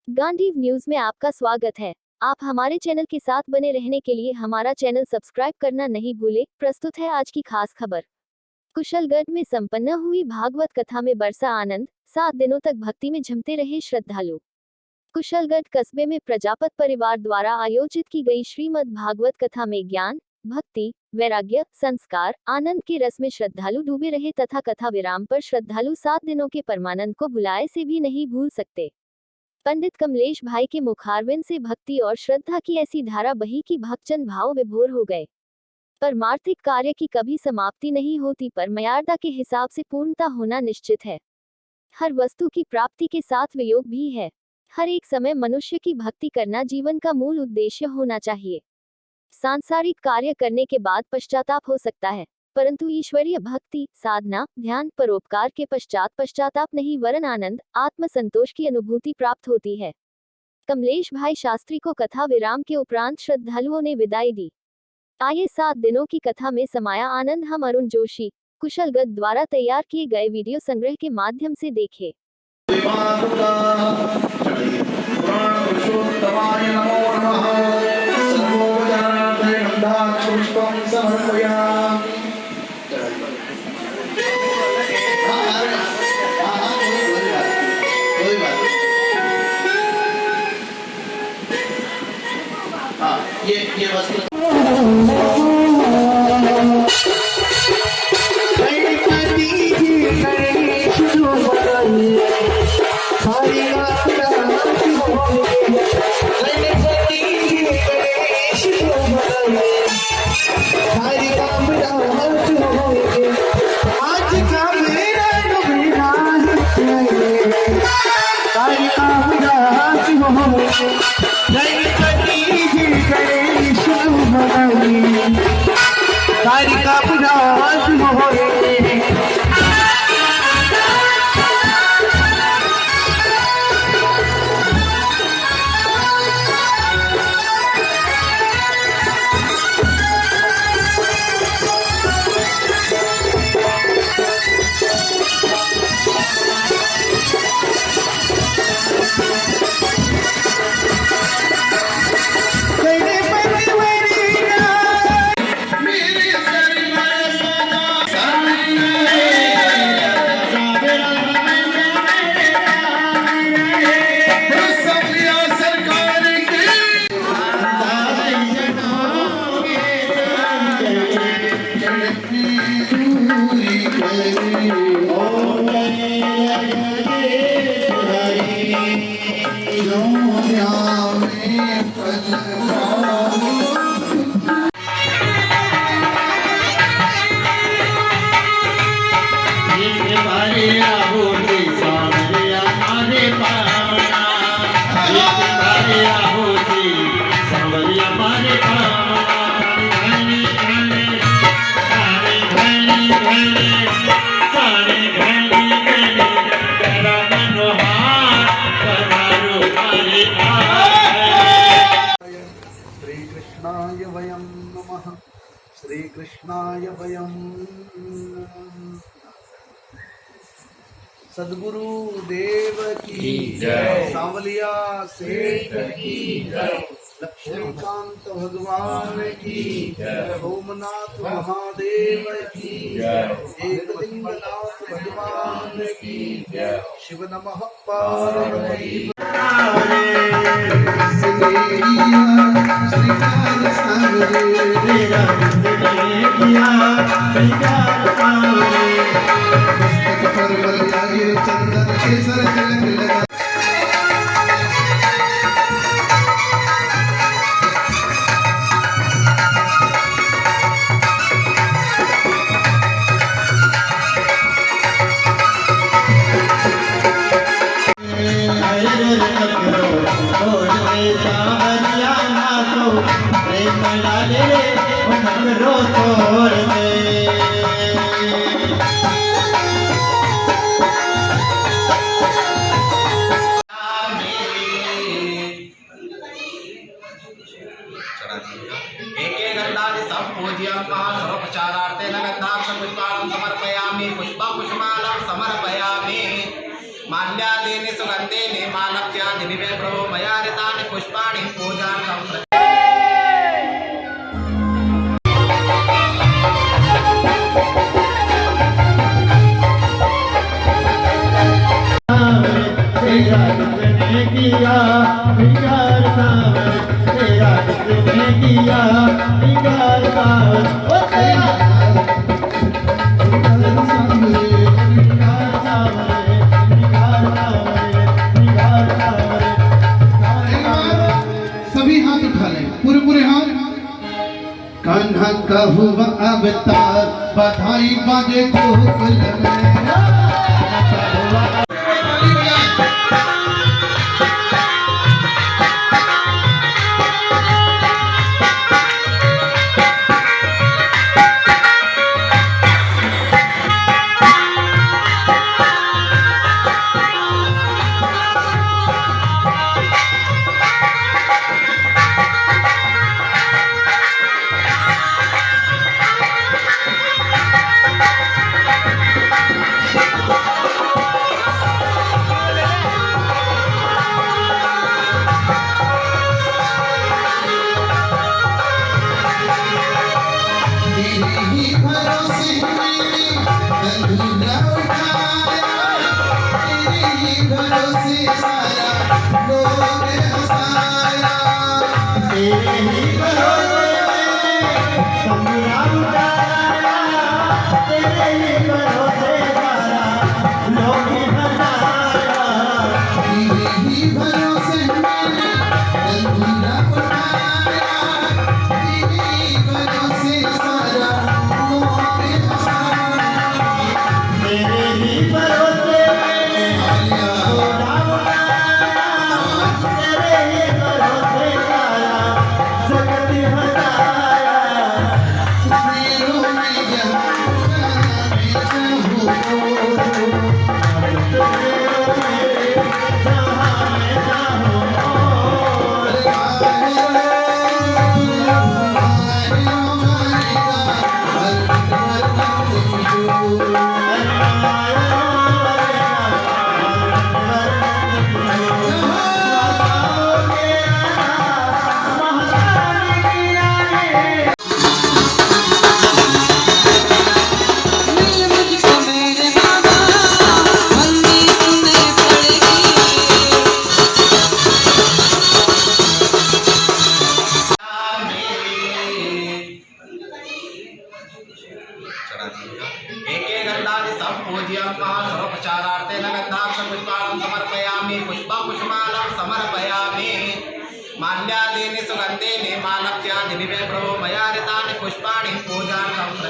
Gandhi news में आपका स्वागत है। आप हमारे चैनल के साथ बने रहने के लिए हमारा चैनल सब्सक्राइब करना नहीं भूले। प्रस्तुत है आज की खास खबर। कुशलगढ़ में संपन्न हुई भागवत कथा में बरसा आनंद, 7 दिनों तक भक्ति में झूमते रहे श्रद्धालु। कुशलगढ़ कस्बे में प्रजापत परिवार द्वारा आयोजित की गई श्रीमद् भागवत कथा में ज्ञान, भक्ति, वैराग्य, संस्कार, आनंद के रस में श्रद्धालु डूबे रहे तथा कथा विराम पर श्रद्धालु 7 दिनों के परमानंद को भुलाए से भी नहीं भूल सकते। पंडित कमलेश भाई के मुखारविंद से भक्ति और श्रद्धा की ऐसी धारा बही कि भक्तजन भाव विभोर हो गए। परमार्थिक कार्य की कभी समाप्ति नहीं होती, पर मर्यादा के हिसाब से पूर्णता होना निश्चित है। हर वस्तु की प्राप्ति के साथ वियोग भी है। हर एक समय मनुष्य की भक्ति करना जीवन का मूल उद्देश्य होना चाहिए। सांसारिक कार्य करने के बाद पश्चाताप हो सकता है, परंतु ईश्वरीय भक्ति, साधना, ध्यान, परोपकार के पश्चात पश्चाताप नहीं वरन आनंद, आत्म संतोष की अनुभूति प्राप्त होती है। कमलेश भाई शास्त्री को कथा विराम के उपरांत श्रद्धालुओं ने विदाई दी। आइए 7 दिनों की कथा में समाया आनंद हम अरुण जोशी, कुशलगढ़ द्वारा तैयार किए गए वीडियो संग्रह के माध्यम से देखें। ये वस्तु का पुराण होए श्रीकृष्णाय वयं नमः। श्रीकृष्णाय वयं सद्गुरु देव की जय। सांवलिया सेठ की जय। लक्ष्मीकांत भगवान की जय। भौमनाथ महादेव की जय। एकलिंगनाथ भगवान की जय। शिव नमः पार्वती। चंदन केसर तिलक लगा सर्वोपचारार्थेन गन्धाक्षं पुष्पाणं समर्पयामि। पुष्पपुष्पमालं समर्पयामि। माल्यादीनि सुगन्धीनि मालक्ष्यानि दिवे प्रभो मया ऋतानि पुष्पाणि पूजार्थं तेरा किसने किया बिगाड़ सावन, तेरा किसने किया बिगाड़ सावन, ओ तेरा बिगाड़ सावन, बिगाड़ सावन, बिगाड़ सावन, सभी हाथ उठा लें, पूरे पूरे हाथ। कान्हा का हुआ अवतार, बधाई बाजे गोकुल में। माल्यादीनि सुगन्धीनि मालक्ष्यानि दिवे प्रभो मया ऋतानि पुष्पाणि पूजार्थं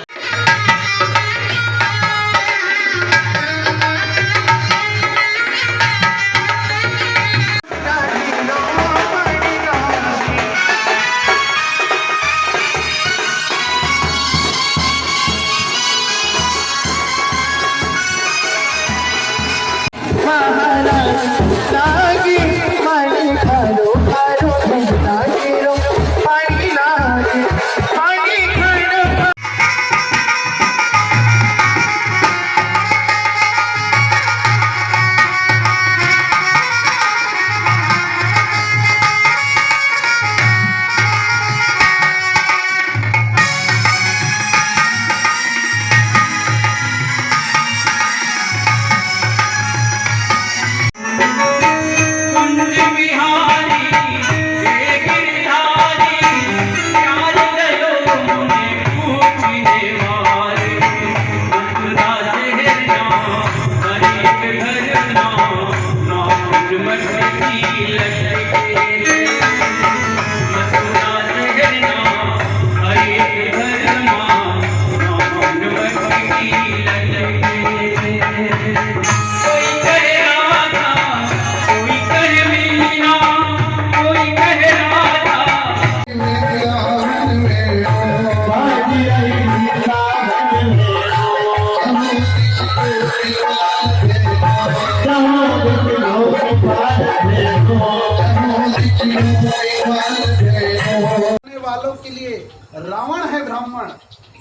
वालों के लिए रावण है ब्राह्मण।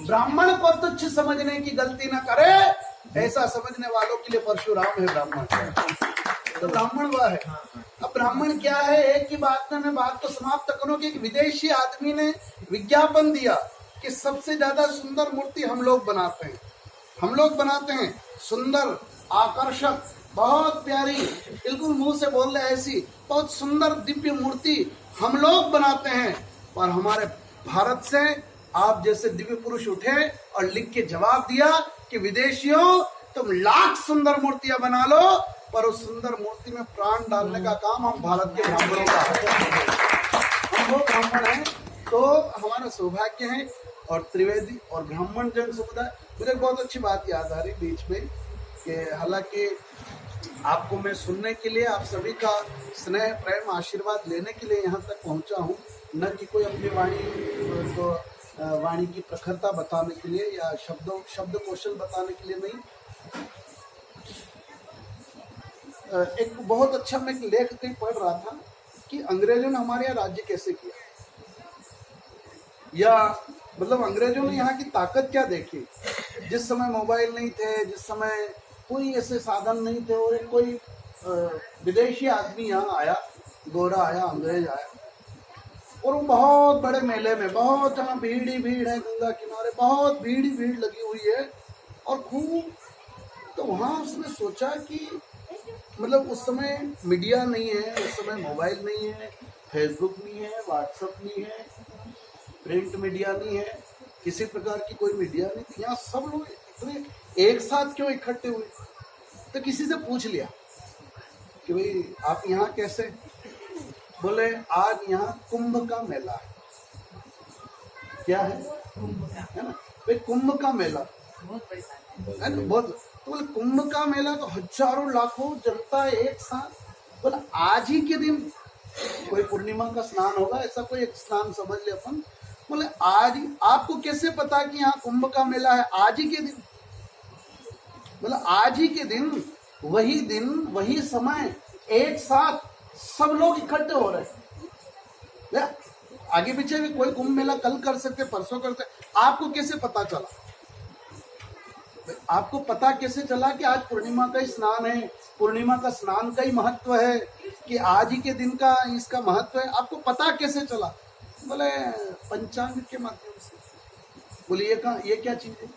ब्राह्मण को तुच्छ समझने की गलती न करे, ऐसा समझने वालों के लिए परशुराम है ब्राह्मण। तो ब्राह्मण वह है। अब ब्राह्मण क्या है, एक ही बात में मैं बात को समाप्त करूं कि एक विदेशी आदमी ने विज्ञापन दिया कि सबसे ज्यादा सुंदर मूर्ति हम लोग बनाते हैं, हम लोग बनाते हैं, सुंदर, आकर्षक, बहुत प्यारी, बिल्कुल मुंह से बोल रहे ऐसी बहुत सुंदर दिव्य मूर्ति हम लोग बनाते हैं। पर हमारे भारत से आप जैसे दिव्य पुरुष उठे और लिख के जवाब दिया कि विदेशियों तुम लाख सुंदर मूर्तियां बना लो, पर उस सुंदर मूर्ति में प्राण डालने का काम हम भारत के ब्राह्मणों का है। हम लोग ब्राह्मण हैं तो हमारा सौभाग्य है। और त्रिवेदी और ब्राह्मण जन समुदाय, मुझे बहुत अच्छी बात याद आ रही बीच में कि हालांकि आपको मैं सुनने के लिए, आप सभी का स्नेह प्रेम आशीर्वाद लेने के लिए यहाँ तक पहुँचा हूँ, न कि कोई अपनी वाणी की प्रखरता बताने के लिए या शब्द कौशल बताने के लिए नहीं। एक बहुत अच्छा मैं लेख कहीं पढ़ रहा था कि अंग्रेजों ने हमारे यहाँ राज्य कैसे किया, या मतलब अंग्रेजों ने यहाँ की ताकत क्या देखी। जिस समय मोबाइल नहीं थे, जिस समय कोई ऐसे साधन नहीं थे, और एक कोई विदेशी आदमी यहाँ आया, गोरा आया, अंग्रेज आया, और वो बहुत बड़े मेले में, बहुत जहाँ भीड़ ही भीड़ है, गंगा किनारे बहुत भीड़ ही भीड़ लगी हुई है और खूब। तो वहाँ उसने सोचा कि मतलब उस समय मीडिया नहीं है, उस समय मोबाइल नहीं है, फेसबुक नहीं है, व्हाट्सएप नहीं है, प्रिंट मीडिया नहीं है, किसी प्रकार की कोई मीडिया नहीं थी। यहाँ सब लोग इतने एक साथ क्यों इकट्ठे हुए? तो किसी से पूछ लिया कि भाई आप यहाँ कैसे? बोले आज यहाँ कुंभ का मेला है। क्या है? है ना भाई, कुंभ का मेला है ना, बहुत। तो बोले कुंभ का मेला तो हजारों लाखों जनता एक साथ। बोले आज ही के दिन कोई पूर्णिमा का स्नान होगा, ऐसा कोई एक स्नान समझ ले अपन। बोले आज ही, आपको कैसे पता कि यहाँ कुंभ का मेला है? आज ही के दिन। बोले आज ही के दिन, वही समय, एक साथ सब लोग इकट्ठे हो रहे हैं। आगे पीछे भी कोई कुंभ मेला कल कर सकते, परसों करते, आपको कैसे पता चला? आपको पता कैसे चला कि आज पूर्णिमा का ही स्नान है? पूर्णिमा का स्नान का ही महत्व है कि आज ही के दिन का इसका महत्व है, आपको पता कैसे चला? बोले पंचांग के माध्यम से। बोले ये क्या चीज है?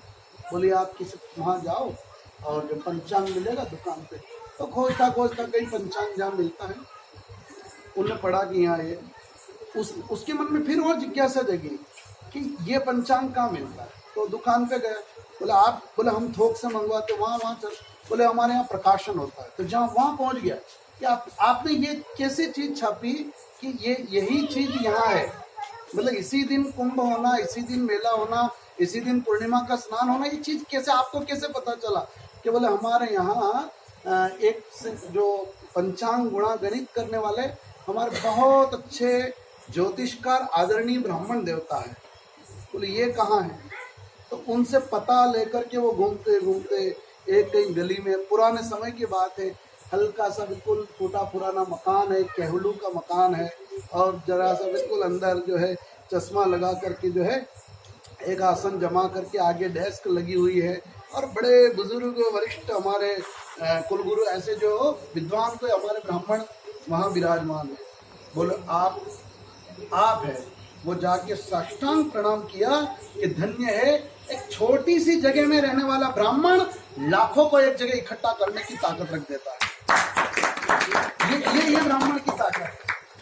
बोले आप किसी वहां जाओ और जो पंचांग मिलेगा दुकान पे, तो खोजता कहीं पंचांग जहाँ मिलता है, उन्होंने पढ़ा कि यहाँ ये, उसके मन में फिर और जिज्ञासा जगी कि ये पंचांग कहाँ मिलता है। तो दुकान पे गया, बोले हम थोक से मंगवाते, वहाँ चल। बोले हमारे यहाँ प्रकाशन होता है। तो जहाँ वहाँ पहुँच गया कि आपने ये कैसे चीज छापी कि यही चीज यहाँ है, मतलब इसी दिन कुंभ होना, इसी दिन मेला होना, इसी दिन पूर्णिमा का स्नान होना, ये चीज कैसे आपको कैसे पता चला? कि बोले हमारे यहाँ एक जो पंचांग गुणा गणित करने वाले हमारे बहुत अच्छे ज्योतिषकार आदरणीय ब्राह्मण देवता है। बोले ये कहाँ है? तो उनसे पता लेकर के वो घूमते एक कहीं गली में, पुराने समय की बात है, हल्का सा बिल्कुल टूटा पुराना मकान है, कहलू का मकान है, और जरा सा बिल्कुल अंदर जो है चश्मा लगा करके जो है एक आसन जमा करके आगे डेस्क लगी हुई है, और बड़े बुजुर्ग वरिष्ठ हमारे कुलगुरु ऐसे जो विद्वान को हमारे ब्राह्मण वहाँ विराजमान है। बोले आप है। वो जाके साष्टांग प्रणाम किया कि धन्य है एक छोटी सी जगह में रहने वाला ब्राह्मण लाखों को एक जगह इकट्ठा करने की ताकत रख देता है। ये ब्राह्मण की ताकत है।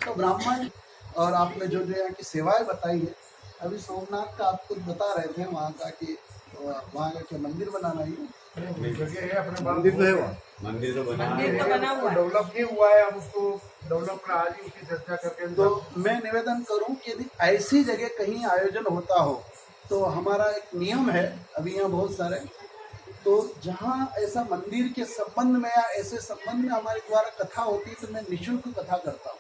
तो ब्राह्मण, और आपने जो यहाँ की सेवाएं बताई है, अभी सोमनाथ का आप कुछ बता रहे थे वहाँ का कि वहाँ का क्या मंदिर बनाना ही जगह है, अपने मंदिर तो है, वहाँ मंदिर तो बना हुआ है, डेवलप नहीं हुआ है, हम उसको डेवलप कर आज ही उसकी चर्चा करके। तो मैं निवेदन करूं कि यदि ऐसी जगह कहीं आयोजन होता हो तो हमारा एक नियम है, अभी यहाँ बहुत सारे, तो जहाँ ऐसा मंदिर के संबंध में या ऐसे संबंध में हमारे द्वारा कथा होती है तो मैं निःशुल्क कथा करता हूँ।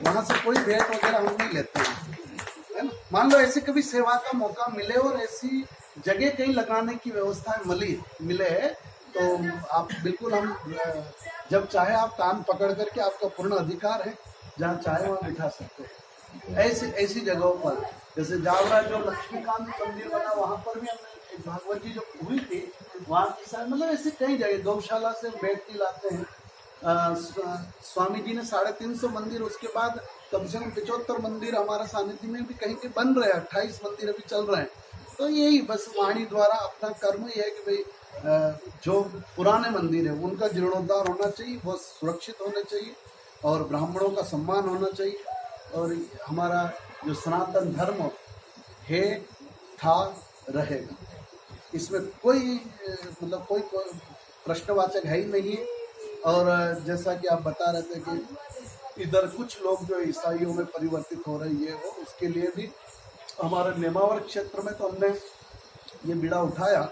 वहाँ से कोई भेंट वगैरह हम नहीं लेते हैं, है ना। मान लो ऐसे कभी सेवा का मौका मिले और ऐसी जगह कहीं लगाने की व्यवस्था मिले तो आप बिल्कुल, हम जब चाहे आप कान पकड़ करके, आपका पूर्ण अधिकार है, जहाँ चाहे वहाँ बिठा सकते हैं। ऐसी जगहों पर, जैसे जावरा जो लक्ष्मीकांत मंदिर बना, वहाँ पर भी हमने भागवत जी जो हुई थी वहाँ की सारी मतलब ऐसे कई जगह गौशाला से व्यक्ति लाते हैं। स्वामी जी ने 350 मंदिर, उसके बाद कम से कम 75 मंदिर हमारा सानिध्य में भी कहीं के बन रहे हैं, 28 मंदिर अभी चल रहे हैं। तो यही बस वाणी द्वारा अपना कर्म ही है कि भाई जो पुराने मंदिर है उनका जीर्णोद्धार होना चाहिए, बहुत सुरक्षित होने चाहिए और ब्राह्मणों का सम्मान होना चाहिए। और हमारा जो सनातन धर्म है था रहेगा, इसमें कोई मतलब कोई प्रश्नवाचक है ही नहीं है। और जैसा कि आप बता रहे थे कि इधर कुछ लोग जो ईसाइयों में परिवर्तित हो रही है वो उसके लिए भी हमारे नेमावर क्षेत्र में तो हमने ये बीड़ा उठाया।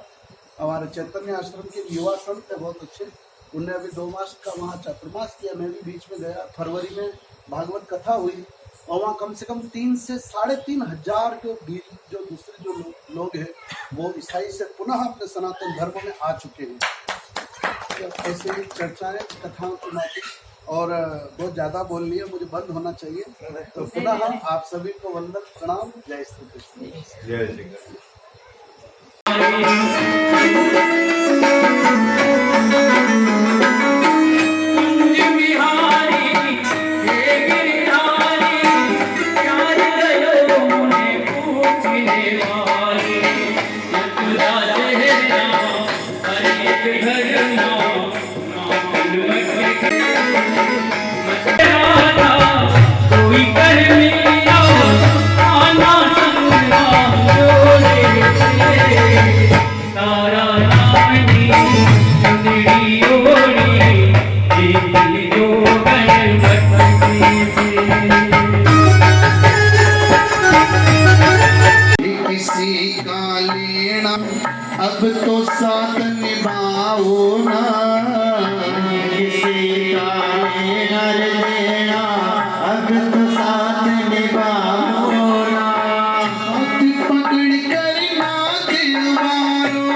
हमारे चैतन्य आश्रम के युवा संत है बहुत अच्छे, उनने अभी 2 मास का वहाँ चातुर्मास किया। मैं भी बीच में गया, फरवरी में भागवत कथा हुई और वहाँ कम से कम 3 से 3.5 हजार के बीच जो दूसरे जो लोग हैं वो ईसाई से पुनः अपने सनातन धर्म में आ चुके हैं। तो ऐसे ही चर्चाएं कथाओं की बातें और बहुत ज़्यादा बोल लिया, मुझे बंद होना चाहिए। तो पुनः आप सभी को वंदन प्रणाम, जय श्री कृष्ण। जय श्री कृष्ण। अब तो साथ निभाओ ना, किसी का घर लेना अब तो साथ निभाओ ना, हाथ पकड़ कर ना दिलवारो।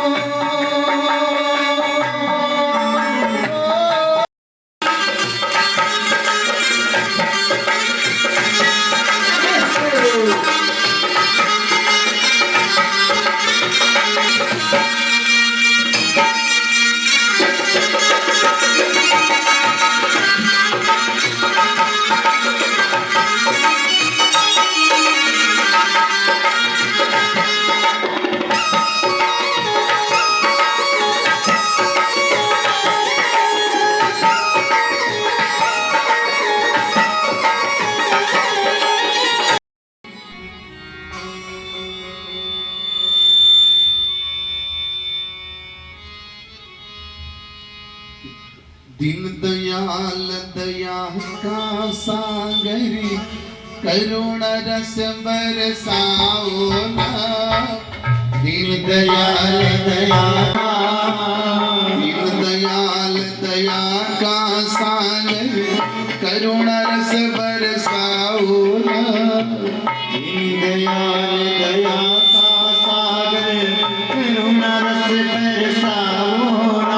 दीन दयाल दया का सागरी करुण रस बरसाओ ना, दीन दयाल दया, दीन दयाल दया का सागरी करुण रस बरसाओ ना, दीन दयाल दया का सागर करुण रस बरसाओ ना।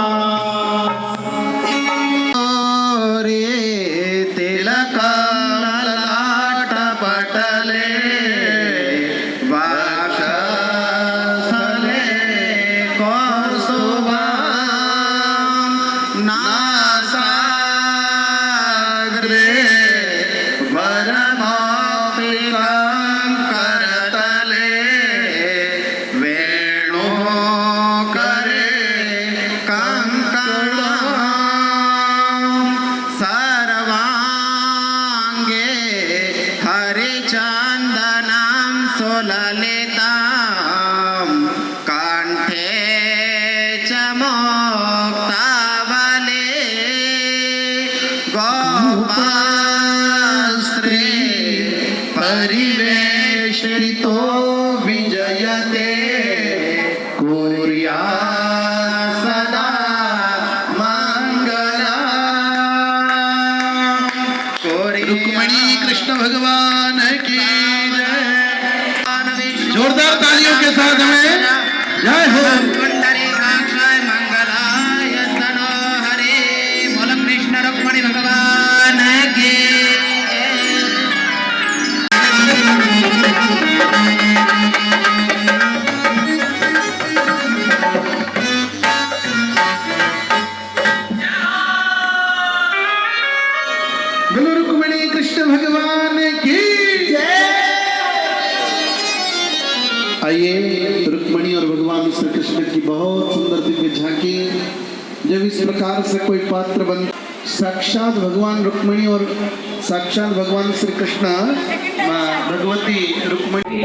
परिवेशितो विजयते कुर्या सदा मंगला। रुक्मिणी कृष्ण भगवान की जय। जोरदार तालियों के साथ हमें जय हो। मंगलाय तनो हरे बोल कृष्ण रुक्मिणी भगवान की। इस प्रकार से कोई पात्र बन साक्षात भगवान रुक्मिणी और साक्षात भगवान श्री कृष्ण भगवती रुक्मिणी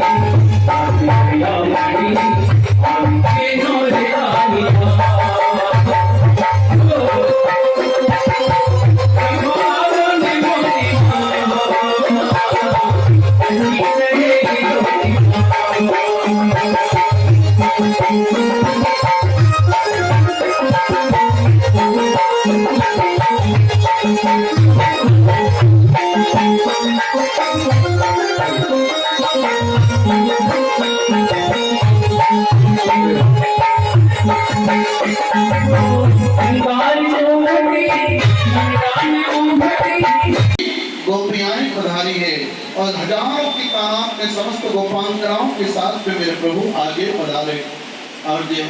गोपियाएं पधारी है और हजारों की तादाद में समस्त गोपांगनाओं के साथ में मेरे प्रभु आगे पधारे। और ये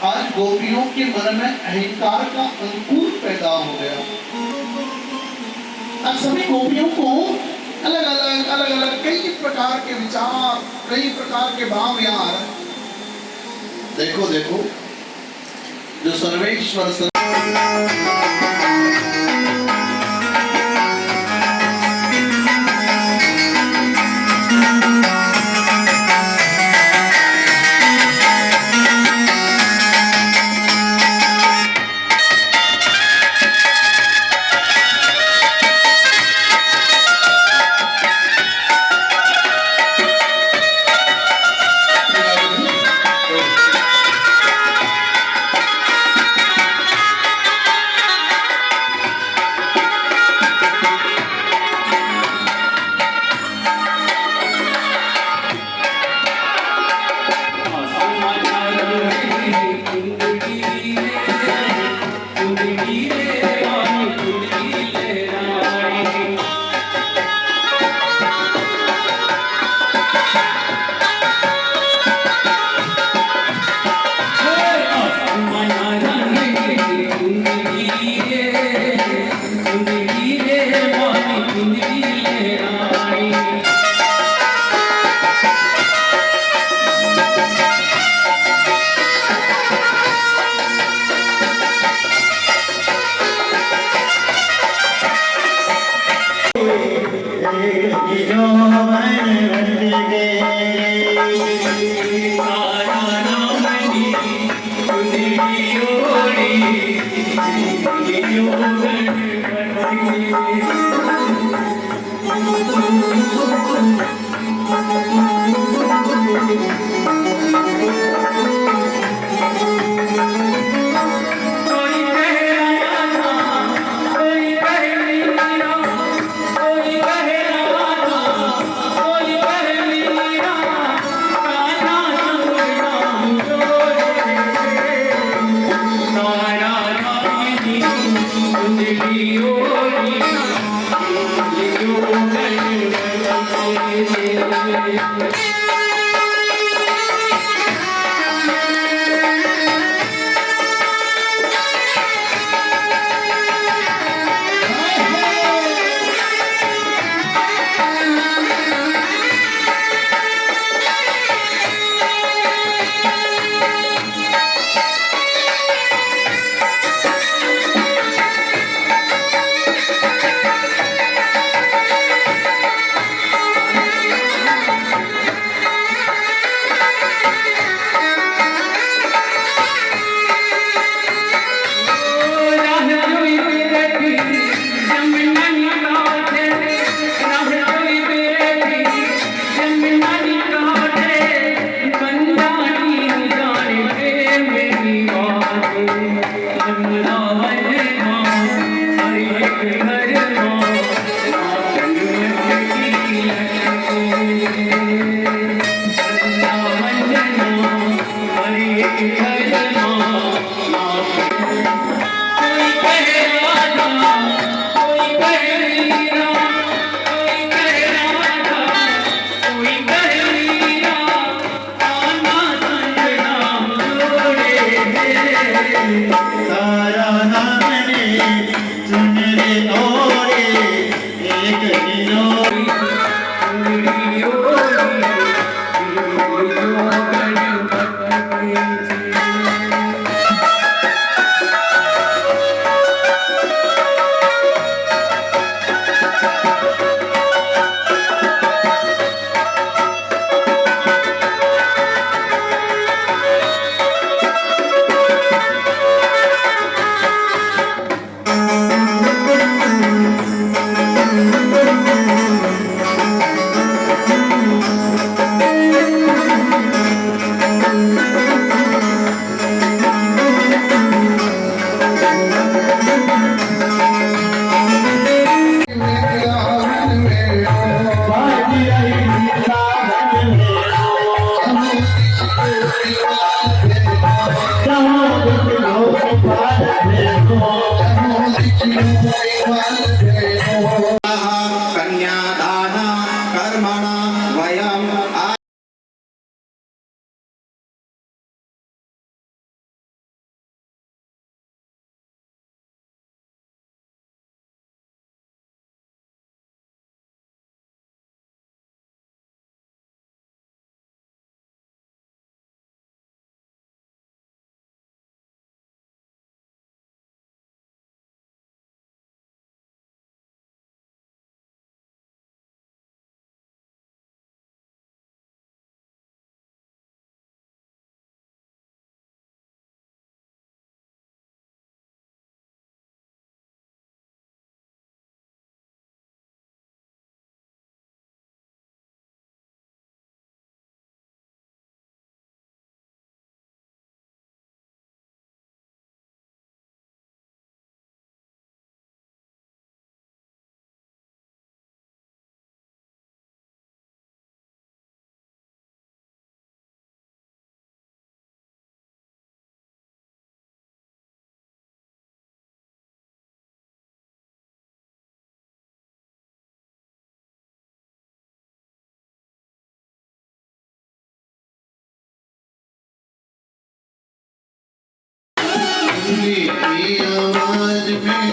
आज गोपियों के मन में अहंकार का अंकुर पैदा हो गया। अब सभी गोपियों को अलग अलग कई प्रकार के विचार, कई प्रकार के भाव यार। देखो देखो जो सर्वेश्वर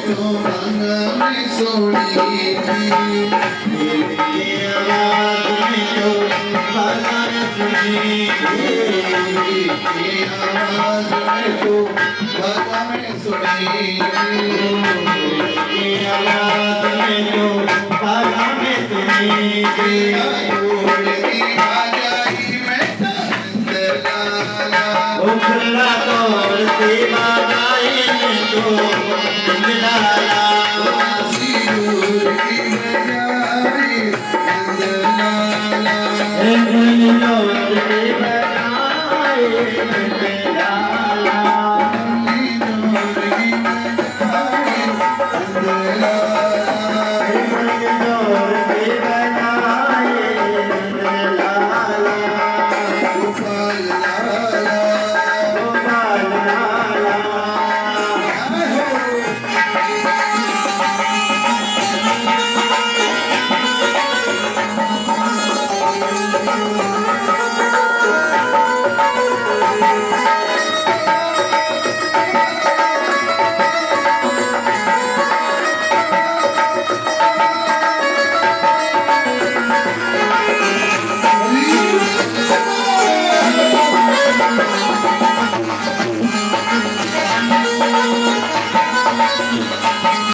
तो भागा में सोनी मेरी आवाज में जो भागा में सुनी मेरी आवाज में जो भागा में सुनी मेरी आवाज में जो भागा में सुनी उड़ती बाजाई में अंदर लाला उखला तोड़ती बाजाई में तो लाला सिरूर की बजाई अंदर लाला तोड़ती बजाई अंदर लाला सिरूर की बजाई अंदर लाला